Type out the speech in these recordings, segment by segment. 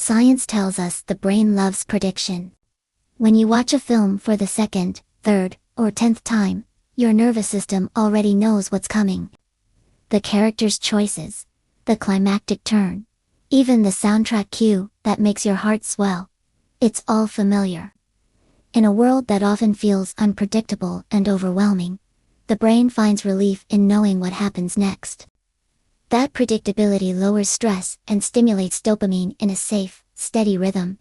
Science tells us the brain loves prediction. When you watch a film for the second, third, or 10th time, your nervous system already knows what's coming. The character's choices, the climactic turn, even the soundtrack cue that makes your heart swell. It's all familiar. In a world that often feels unpredictable and overwhelming, the brain finds relief in knowing what happens next. That predictability lowers stress and stimulates dopamine in a safe, steady rhythm.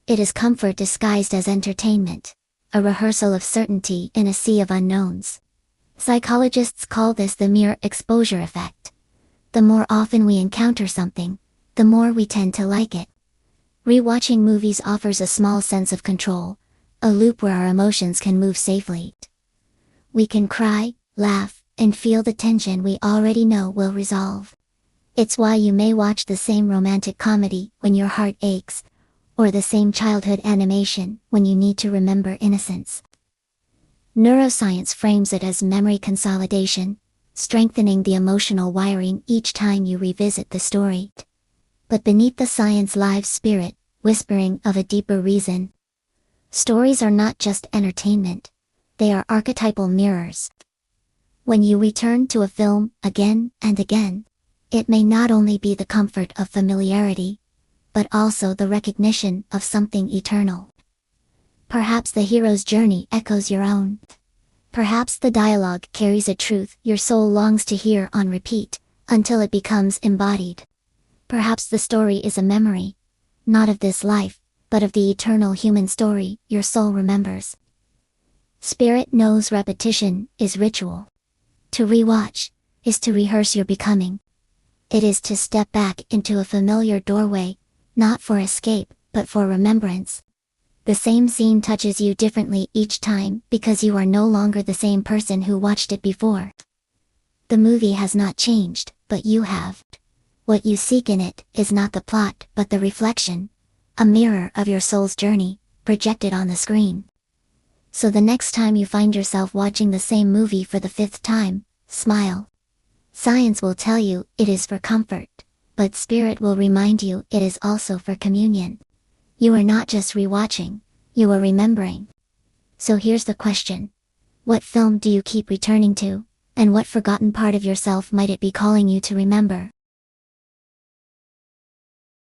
It is comfort disguised as entertainment, a rehearsal of certainty in a sea of unknowns. Psychologists call this the mere exposure effect. The more often we encounter something, the more we tend to like it. Rewatching movies offers a small sense of control, a loop where our emotions can move safely. We can cry, laugh, and feel the tension we already know will resolve. It's why you may watch the same romantic comedy when your heart aches, or the same childhood animation when you need to remember innocence. Neuroscience frames it as memory consolidation, strengthening the emotional wiring each time you revisit the story. But beneath the science lies spirit, whispering of a deeper reason. Stories are not just entertainment, they are archetypal mirrors. When you return to a film again and again, it may not only be the comfort of familiarity, but also the recognition of something eternal. Perhaps the hero's journey echoes your own. Perhaps the dialogue carries a truth your soul longs to hear on repeat, until it becomes embodied. Perhaps the story is a memory, not of this life, but of the eternal human story your soul remembers. Spirit knows repetition is ritual. To rewatch is to rehearse your becoming. It is to step back into a familiar doorway, not for escape, but for remembrance. The same scene touches you differently each time because you are no longer the same person who watched it before. The movie has not changed, but you have. What you seek in it is not the plot, but the reflection, a mirror of your soul's journey, projected on the screen. So the next time you find yourself watching the same movie for the 5th time, smile. Science will tell you it is for comfort, but spirit will remind you it is also for communion. You are not just rewatching, you are remembering. So here's the question. What film do you keep returning to, and what forgotten part of yourself might it be calling you to remember?